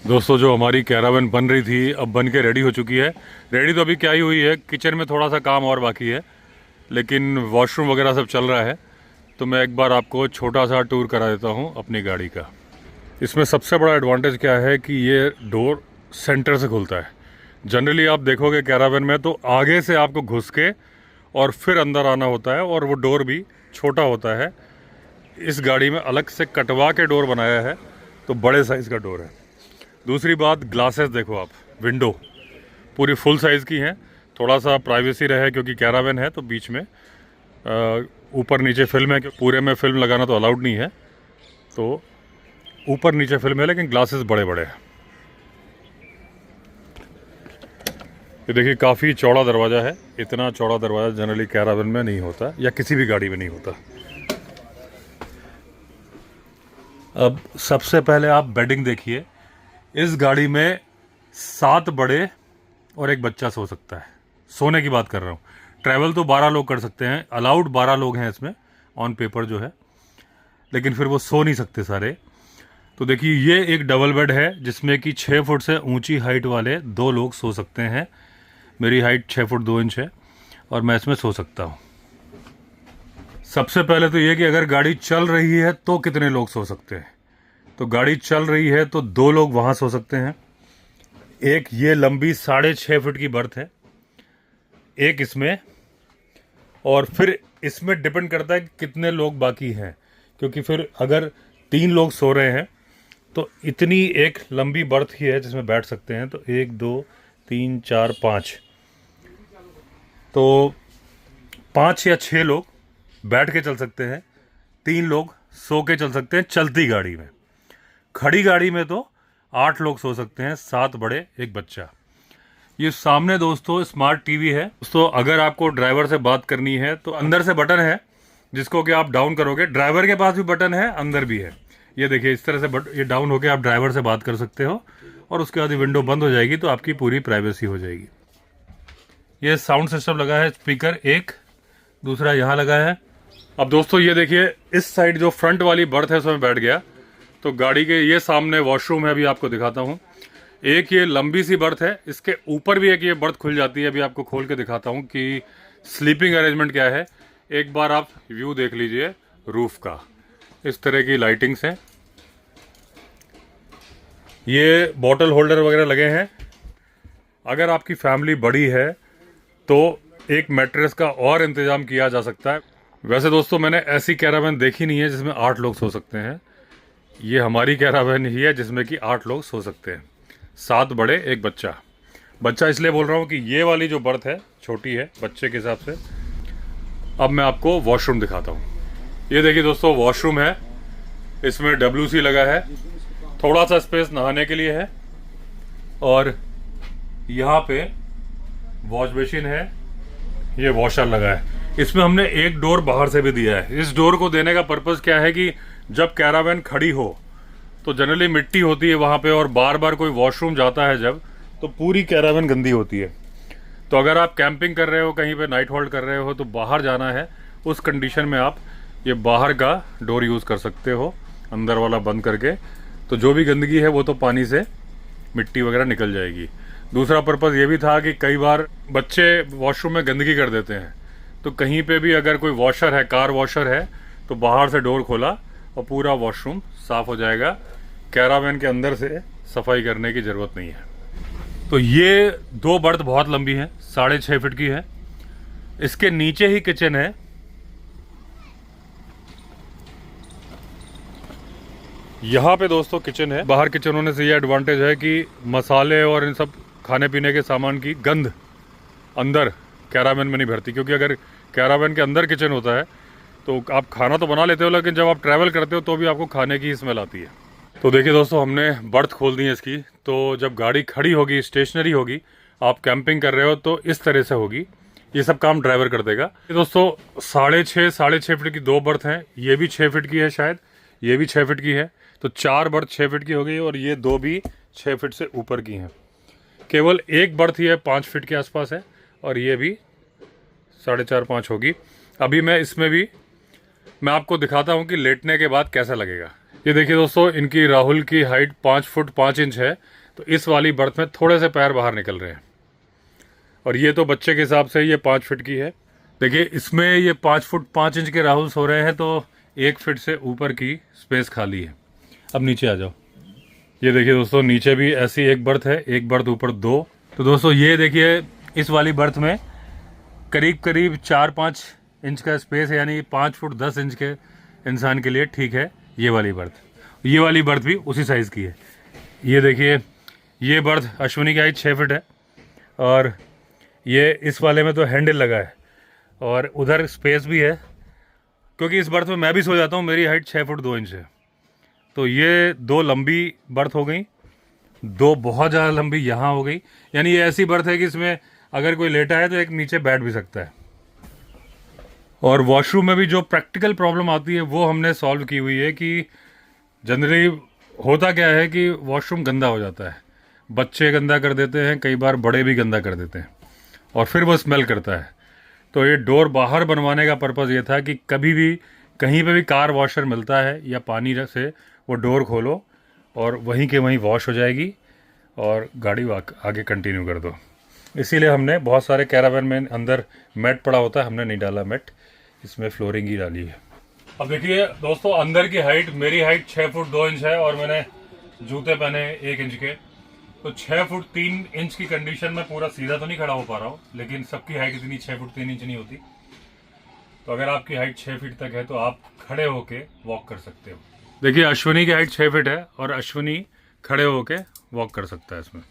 दोस्तों जो हमारी कैरावन बन रही थी अब बन के रेडी हो चुकी है। रेडी तो अभी क्या ही हुई है, किचन में थोड़ा सा काम और बाकी है, लेकिन वॉशरूम वगैरह सब चल रहा है। तो मैं एक बार आपको छोटा सा टूर करा देता हूँ अपनी गाड़ी का। इसमें सबसे बड़ा एडवांटेज क्या है कि ये डोर सेंटर से खुलता है। जनरली आप देखोगे कैरावन में तो आगे से आपको घुस के और फिर अंदर आना होता है, और वो डोर भी छोटा होता है। इस गाड़ी में अलग से कटवा के डोर बनाया है, तो बड़े साइज़ का डोर है। दूसरी बात, ग्लासेस देखो आप, विंडो पूरी फुल साइज़ की हैं। थोड़ा सा प्राइवेसी रहे क्योंकि कैरावन है, तो बीच में ऊपर नीचे फिल्म है, पूरे में फिल्म लगाना तो अलाउड नहीं है, तो ऊपर नीचे फिल्म है, लेकिन ग्लासेस बड़े बड़े हैं। ये देखिए काफ़ी चौड़ा दरवाज़ा है। इतना चौड़ा दरवाज़ा जनरली कैरावन में नहीं होता, या किसी भी गाड़ी में नहीं होता। अब सबसे पहले आप बेडिंग देखिए। इस गाड़ी में 7 बड़े और एक बच्चा सो सकता है। सोने की बात कर रहा हूँ। ट्रैवल तो 12 लोग कर सकते हैं, अलाउड 12 लोग हैं इसमें ऑन पेपर जो है, लेकिन फिर वो सो नहीं सकते सारे। तो देखिए ये एक डबल बेड है जिसमें कि 6 फुट से ऊंची हाइट वाले 2 लोग सो सकते हैं। मेरी हाइट 6 फुट 2 इंच है और मैं इसमें सो सकता हूँ। सबसे पहले तो ये कि अगर गाड़ी चल रही है तो कितने लोग सो सकते हैं। तो गाड़ी चल रही है तो 2 लोग वहाँ सो सकते हैं। एक ये लंबी 6.5 फुट की बर्थ है, एक इसमें, और फिर इसमें डिपेंड करता है कि कितने लोग बाकी हैं, क्योंकि फिर अगर 3 लोग सो रहे हैं तो इतनी एक लंबी बर्थ ही है जिसमें बैठ सकते हैं। तो 1 2 3 4 5, तो 5 या 6 लोग बैठ के चल सकते हैं, 3 लोग सो के चल सकते हैं चलती गाड़ी में। खड़ी गाड़ी में तो 8 लोग सो सकते हैं, 7 बड़े एक बच्चा। ये सामने दोस्तों स्मार्ट टीवी है। दोस्तों अगर आपको ड्राइवर से बात करनी है तो अंदर से बटन है जिसको कि आप डाउन करोगे। ड्राइवर के पास भी बटन है, अंदर भी है। ये देखिए इस तरह से ये डाउन होके आप ड्राइवर से बात कर सकते हो, और उसके बाद विंडो बंद हो जाएगी तो आपकी पूरी प्राइवेसी हो जाएगी। ये साउंड सिस्टम लगा है, स्पीकर एक, दूसरा यहाँ लगा है। अब दोस्तों ये देखिए इस साइड जो फ्रंट वाली बर्थ है उसमें बैठ गया, तो गाड़ी के ये सामने वॉशरूम है, अभी आपको दिखाता हूँ। एक ये लंबी सी बर्थ है, इसके ऊपर भी एक ये बर्थ खुल जाती है। अभी आपको खोल के दिखाता हूँ कि स्लीपिंग अरेंजमेंट क्या है। एक बार आप व्यू देख लीजिए रूफ का। इस तरह की लाइटिंग्स हैं, ये बॉटल होल्डर वगैरह लगे हैं। अगर आपकी फैमिली बड़ी है तो एक मैट्रेस का और इंतज़ाम किया जा सकता है। वैसे दोस्तों मैंने ऐसी कैरावन देखी नहीं है जिसमें 8 लोग सो सकते हैं। ये हमारी कैरावन ही है जिसमें कि 8 लोग सो सकते हैं, 7 बड़े एक बच्चा। बच्चा इसलिए बोल रहा हूँ कि ये वाली जो बर्थ है छोटी है बच्चे के हिसाब से। अब मैं आपको वॉशरूम दिखाता हूँ। ये देखिए दोस्तों वॉशरूम है, इसमें WC लगा है, थोड़ा सा स्पेस नहाने के लिए है, और यहाँ पे वॉश बेसिन है, ये वॉशर लगा है। इसमें हमने एक डोर बाहर से भी दिया है। इस डोर को देने का पर्पज़ क्या है कि जब कैरावन खड़ी हो तो जनरली मिट्टी होती है वहाँ पे, और बार बार कोई वॉशरूम जाता है जब, तो पूरी कैरावन गंदी होती है। तो अगर आप कैंपिंग कर रहे हो, कहीं पे नाइट होल्ड कर रहे हो, तो बाहर जाना है, उस कंडीशन में आप ये बाहर का डोर यूज़ कर सकते हो, अंदर वाला बंद करके। तो जो भी गंदगी है वो तो पानी से मिट्टी वगैरह निकल जाएगी। दूसरा पर्पज़ ये भी था कि कई बार बच्चे वॉशरूम में गंदगी कर देते हैं, तो कहीं पे भी अगर कोई वॉशर है, कार वॉशर है, तो बाहर से डोर खोला और पूरा वॉशरूम साफ हो जाएगा। कैरावन के अंदर से सफाई करने की ज़रूरत नहीं है। तो ये 2 बर्थ बहुत लंबी है, 6.5 फीट की है। इसके नीचे ही किचन है। यहाँ पे दोस्तों किचन है। बाहर किचन होने से ये एडवांटेज है कि मसाले और इन सब खाने पीने के सामान की गंध अंदर कैरावन में नहीं भरती, क्योंकि अगर कैरावन के अंदर किचन होता है तो आप खाना तो बना लेते हो, लेकिन जब आप ट्रैवल करते हो तो भी आपको खाने की स्मेल आती है। तो देखिए दोस्तों हमने बर्थ खोल दी है इसकी। तो जब गाड़ी खड़ी होगी, स्टेशनरी होगी, आप कैंपिंग कर रहे हो तो इस तरह से होगी। ये सब काम ड्राइवर कर देगा। दोस्तों 6.5 फीट की 2 बर्थ हैं। ये भी 6 फीट की है शायद, ये भी 6 फीट की है। तो 4 बर्थ 6 फीट की हो गई, और ये 2 भी 6 फीट से ऊपर की हैं। केवल एक बर्थ ही है 5 फीट के आसपास है, और ये भी 4.5-5 होगी। अभी मैं इसमें भी मैं आपको दिखाता हूँ कि लेटने के बाद कैसा लगेगा। ये देखिए दोस्तों, इनकी राहुल की हाइट 5 फुट 5 इंच है, तो इस वाली बर्थ में थोड़े से पैर बाहर निकल रहे हैं। और ये तो बच्चे के हिसाब से ये 5 फीट की है। देखिए इसमें ये 5 फुट 5 इंच के राहुल सो रहे हैं, तो 1 फीट से ऊपर की स्पेस खाली है। अब नीचे आ जाओ। ये देखिए दोस्तों, नीचे भी ऐसी एक बर्थ है, एक बर्थ ऊपर 2। तो दोस्तों ये देखिए, इस वाली बर्थ में करीब करीब 4-5 इंच का स्पेस है, यानी 5 फुट 10 इंच के इंसान के लिए ठीक है ये वाली बर्थ। ये वाली बर्थ भी उसी साइज़ की है। ये देखिए, ये बर्थ अश्विनी की हाइट 6 फीट है, और ये इस वाले में तो हैंडल लगा है और उधर स्पेस भी है, क्योंकि इस बर्थ में मैं भी सो जाता हूँ। मेरी हाइट 6 फुट 2 इंच है। तो ये 2 लंबी बर्थ हो गई, 2 बहुत ज़्यादा लंबी यहाँ हो गई। यानी ये ऐसी बर्थ है कि इसमें अगर कोई लेटा है तो एक नीचे बैठ भी सकता है। और वॉशरूम में भी जो प्रैक्टिकल प्रॉब्लम आती है वो हमने सॉल्व की हुई है कि जनरली होता क्या है कि वॉशरूम गंदा हो जाता है, बच्चे गंदा कर देते हैं, कई बार बड़े भी गंदा कर देते हैं, और फिर वो स्मेल करता है। तो ये डोर बाहर बनवाने का पर्पज़ ये था कि कभी भी कहीं पे भी कार वॉशर मिलता है या पानी से वो डोर खोलो और वहीं के वहीं वॉश हो जाएगी और गाड़ी आगे कंटिन्यू कर दो। इसीलिए हमने बहुत सारे कैरावैन में अंदर मैट पड़ा होता है, हमने नहीं डाला मैट, इसमें फ्लोरिंग ही डाली है। अब देखिए दोस्तों, अंदर की हाइट, मेरी हाइट 6 फुट 2 इंच है और मैंने जूते पहने 1 इंच के, तो 6 फुट 3 इंच की कंडीशन में पूरा सीधा तो नहीं खड़ा हो पा रहा हूँ, लेकिन सबकी हाइट इतनी 6 फुट 3 इंच नहीं होती। तो अगर आपकी हाइट 6 फीट तक है तो आप खड़े होके वॉक कर सकते हो। देखिए अश्विनी की हाइट 6 फीट है और अश्विनी खड़े होके वॉक कर सकता है इसमें।